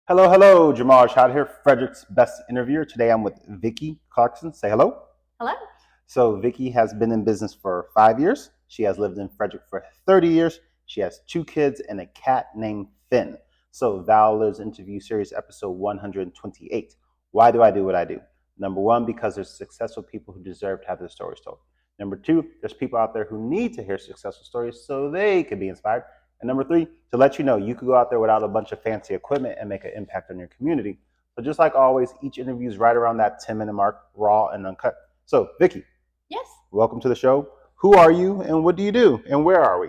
Hello, hello, Jamal Rashad here, Frederick's best interviewer. Today I'm with Vicki Clarkson. Say hello. Hello. So, Vicki has been in business for 5 years. She has lived in Frederick for 30 years. She has two kids and a cat named Finn. So, Valor's interview series, episode 128. Why do I do what I do? Number one, because there's successful people who deserve to have their stories told. Number two, there's people out there who need to hear successful stories so they can be inspired. And number three, to let you know you could go out there without a bunch of fancy equipment and make an impact on your community. So just like always, each interview is right around that 10-minute mark, raw and uncut. So, Vicki, Yes. welcome to the show. Who are you and what do you do and where are we?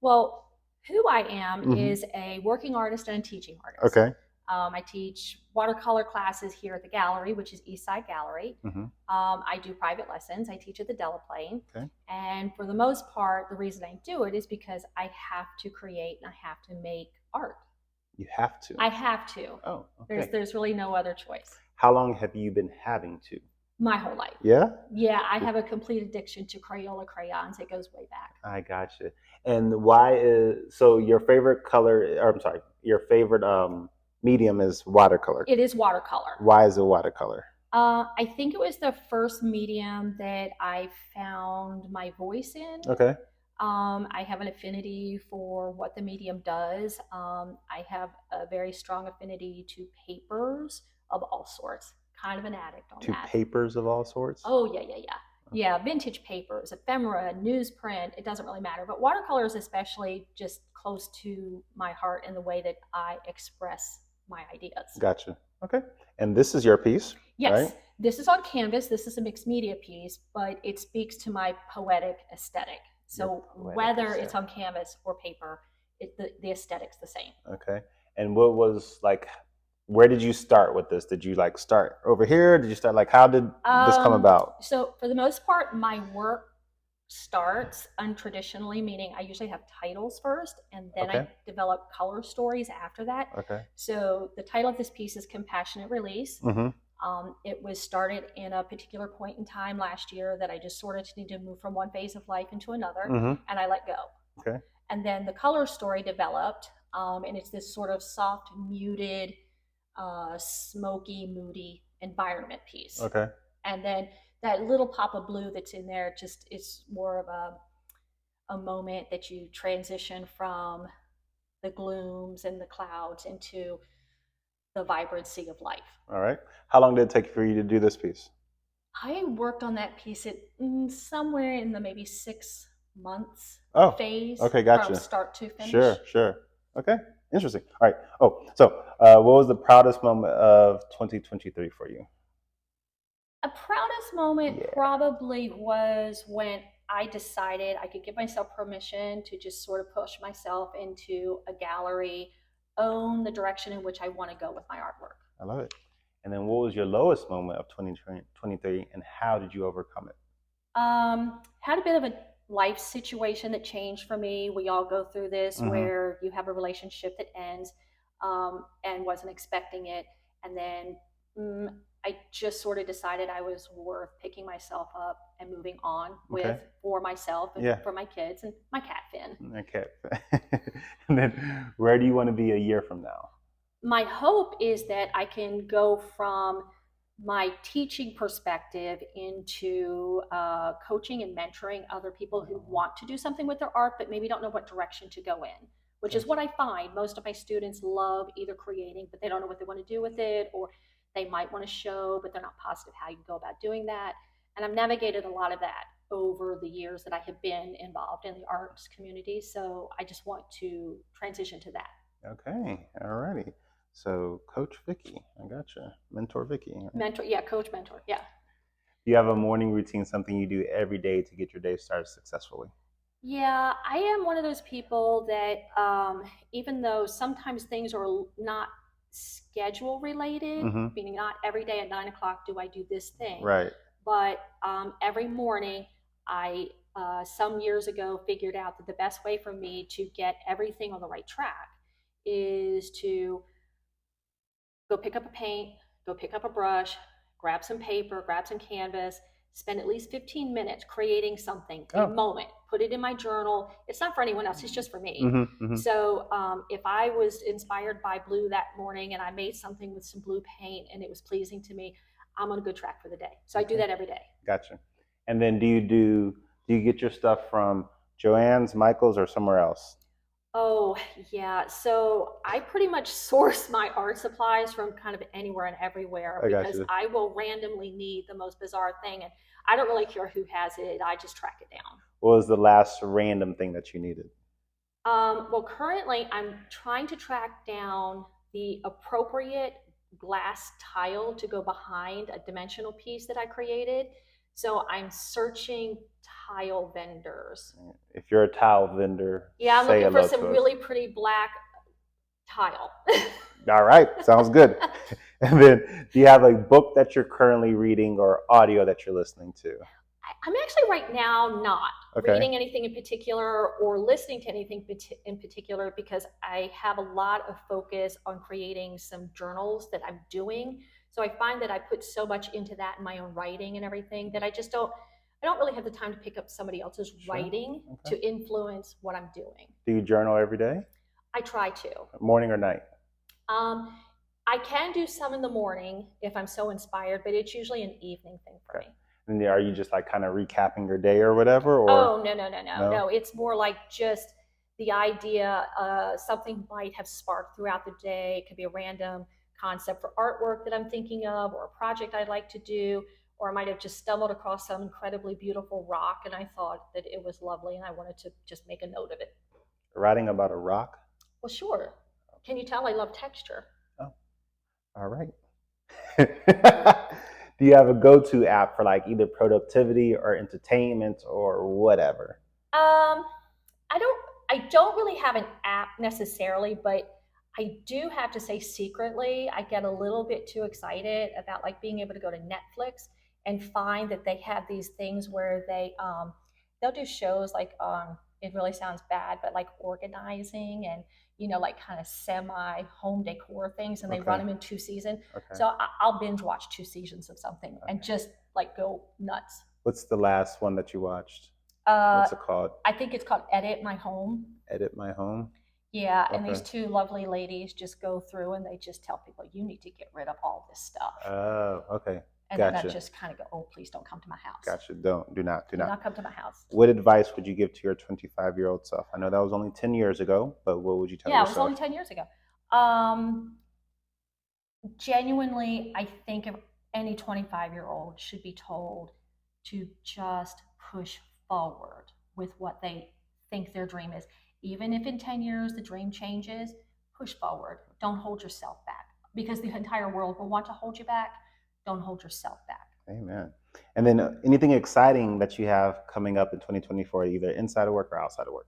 Well, who I am is a working artist and a teaching artist. Okay. I teach watercolor classes here at the gallery, which is Eastside Gallery. I do private lessons. I teach at the Delaplane. Okay. And for the most part, the reason I do it is because I have to create and I have to make art. You have to. I have to. Oh, okay. There's really no other choice. How long have you been having to? My whole life. Yeah? Yeah, I have a complete addiction to Crayola crayons. It goes way back. I gotcha. And why is so your favorite color, or I'm sorry, your favorite medium is watercolor? It is watercolor. Why is it watercolor? I think it was the first medium that I found my voice in. Okay. I have an affinity for what the medium does. I have a very strong affinity to papers of all sorts. Kind of an addict on To that. papers of all sorts? Oh, yeah. Yeah, vintage papers, ephemera, newsprint, it doesn't really matter. But watercolors especially just close to my heart in the way that I express my ideas. Gotcha. Okay. And this is your piece? Yes. Right? This is on canvas. This is a mixed media piece, but it speaks to my poetic aesthetic. So whether it's on canvas or paper, the aesthetic's the same. Okay. And what was like, where did you start with this? Did you like start over here? Did you start like, how did this come about? So for the most part, my work starts untraditionally, meaning I usually have titles first and then I develop color stories after that. Okay. So the title of this piece is Compassionate Release. It was started in a particular point in time last year that I just sort of needed to move from one phase of life into another, and I let go. Okay. And then the color story developed, and it's this sort of soft, muted, smoky, moody environment piece. Okay. And then that little pop of blue that's in there just is more of a moment that you transition from the glooms and the clouds into the vibrancy of life. All right. How long did it take for you to do this piece? I worked on that piece at somewhere in the maybe 6 months phase. Okay, gotcha. From start to finish. Sure. Okay, interesting. All right. Oh, so what was the proudest moment of 2023 for you? A proudest moment probably was when I decided I could give myself permission to just sort of push myself into a gallery, own the direction in which I want to go with my artwork. I love it. And then what was your lowest moment of 2023 and how did you overcome it? Had a bit of a life situation that changed for me. We all go through this where you have a relationship that ends and wasn't expecting it. And then I just sort of decided I was worth picking myself up and moving on with for myself and for my kids and my cat Finn. Okay. And then where do you want to be a year from now? My hope is that I can go from my teaching perspective into coaching and mentoring other people who want to do something with their art but maybe don't know what direction to go in, which is what I find. Most of my students love either creating, but they don't know what they want to do with it, or they might want to show, but they're not positive how you go about doing that. And I've navigated a lot of that over the years that I have been involved in the arts community. So I just want to transition to that. Okay, all righty. So Coach Vicki, I gotcha. Mentor Vicki. Mentor, coach, mentor, Do you have a morning routine, something you do every day to get your day started successfully? Yeah, I am one of those people that even though sometimes things are not schedule related, meaning not every day at 9 o'clock do I do this thing. Right. But every morning, I some years ago figured out that the best way for me to get everything on the right track is to go pick up a paint, go pick up a brush, grab some paper, grab some canvas, spend at least 15 minutes creating something, a Oh. moment, put it in my journal. It's not for anyone else, it's just for me. Mm-hmm. So if I was inspired by blue that morning and I made something with some blue paint and it was pleasing to me, I'm on a good track for the day. So I do that every day. Gotcha. And then do you get your stuff from Joann's, Michael's, or somewhere else? Oh, yeah. So I pretty much source my art supplies from kind of anywhere and everywhere I got because you. I will randomly need the most bizarre thing and I don't really care who has it. I just track it down. What was the last random thing that you needed? Well, currently I'm trying to track down the appropriate glass tile to go behind a dimensional piece that I created. So I'm searching tile vendors. If you're a tile vendor, Yeah, I'm say looking for hello some to us. really pretty black tile. All right, sounds good. And then, do you have a book that you're currently reading or audio that you're listening to? I'm actually right now not Okay. reading anything in particular or listening to anything in particular because I have a lot of focus on creating some journals that I'm doing. So I find that I put so much into that in my own writing and everything that I don't really have the time to pick up somebody else's Sure. writing Okay. to influence what I'm doing. Do you journal every day? I try to. Morning or night? I can do some in the morning if I'm so inspired, but it's usually an evening thing for me. And are you just like kind of recapping your day or whatever? Or Oh, no. It's more like just the idea something might have sparked throughout the day. It could be a random concept for artwork that I'm thinking of or a project I'd like to do, or I might have just stumbled across some incredibly beautiful rock and I thought that it was lovely and I wanted to just make a note of it. Writing about a rock? Well, sure. Can you tell I love texture? Oh, all right. Do you have a go-to app for like either productivity or entertainment or whatever? I don't really have an app necessarily, but I do have to say secretly, I get a little bit too excited about like being able to go to Netflix and find that they have these things where they'll do shows like it really sounds bad, but like organizing and like kind of semi home decor things, and they run them in 2 seasons. Okay. So I'll binge watch 2 seasons of something and just like go nuts. What's the last one that you watched? What's it called? I think it's called Edit My Home. Edit My Home? Yeah, and these two lovely ladies just go through and they just tell people, you need to get rid of all this stuff. Oh, okay. And then I just kind of go, oh, please don't come to my house. Gotcha. Do not come to my house. What advice would you give to your 25-year-old self? I know that was only 10 years ago, but what would you tell yourself? Yeah, it was only 10 years ago. Genuinely, I think any 25-year-old should be told to just push forward with what they think their dream is. Even if in 10 years the dream changes, push forward. Don't hold yourself back because the entire world will want to hold you back. Don't hold yourself back. Amen. And then anything exciting that you have coming up in 2024, either inside of work or outside of work?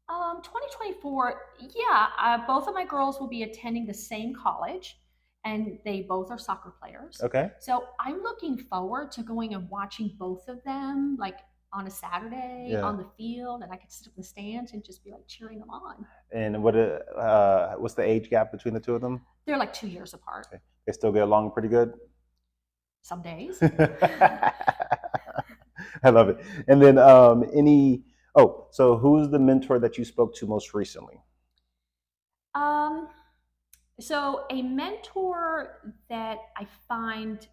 2024, yeah, both of my girls will be attending the same college and they both are soccer players. Okay. So I'm looking forward to going and watching both of them like on a Saturday on the field, and I could sit up in the stands and just be like cheering them on. And what's the age gap between the two of them? They're like 2 years apart. Okay. They still get along pretty good? Some days. I love it. And then so who's the mentor that you spoke to most recently? So a mentor that I find,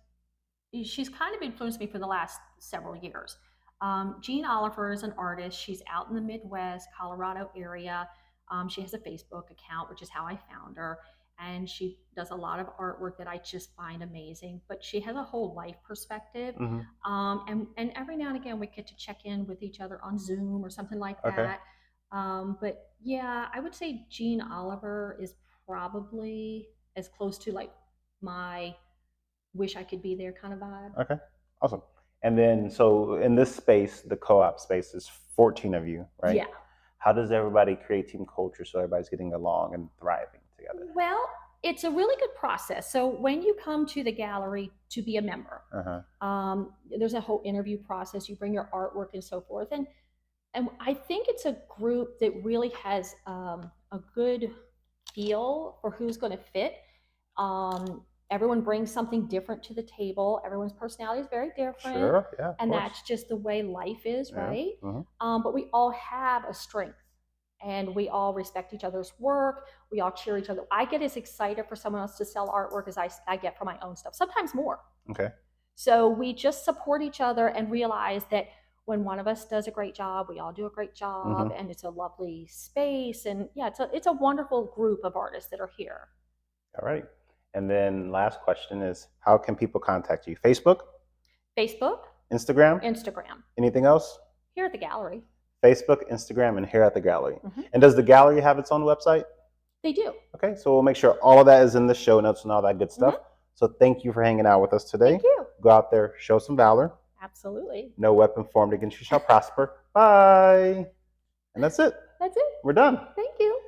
she's kind of influenced me for the last several years. Jean Oliver is an artist. She's out in the Midwest, Colorado area. She has a Facebook account, which is how I found her. And she does a lot of artwork that I just find amazing. But she has a whole life perspective. And every now and again, we get to check in with each other on Zoom or something like that. But yeah, I would say Jean Oliver is probably as close to like my wish I could be there kind of vibe. Okay, awesome. And then, so in this space, the co-op space, is 14 of you, right? Yeah. How does everybody create team culture so everybody's getting along and thriving together? Well, it's a really good process. So when you come to the gallery to be a member, there's a whole interview process. You bring your artwork and so forth. And I think it's a group that really has a good feel for who's going to fit. everyone brings something different to the table. Everyone's personality is very different. Sure, yeah, of and course. that's just the way life is, Yeah. right? Mm-hmm. But we all have a strength, and we all respect each other's work. We all cheer each other. I get as excited for someone else to sell artwork as I get for my own stuff, sometimes more. Okay. So we just support each other and realize that when one of us does a great job, we all do a great job, and it's a lovely space. And yeah, it's a wonderful group of artists that are here. All right. And then last question is, how can people contact you? Facebook? Facebook, Instagram? Instagram, Anything else? here at the gallery. Facebook, Instagram, and here at the gallery. And does the gallery have its own website? They do. Okay, so we'll make sure all of that is in the show notes and all that good stuff. So thank you for hanging out with us today. Thank you. Go out there, show some valor. Absolutely. No weapon formed against you shall prosper. Bye. And that's it. That's it. We're done. Thank you.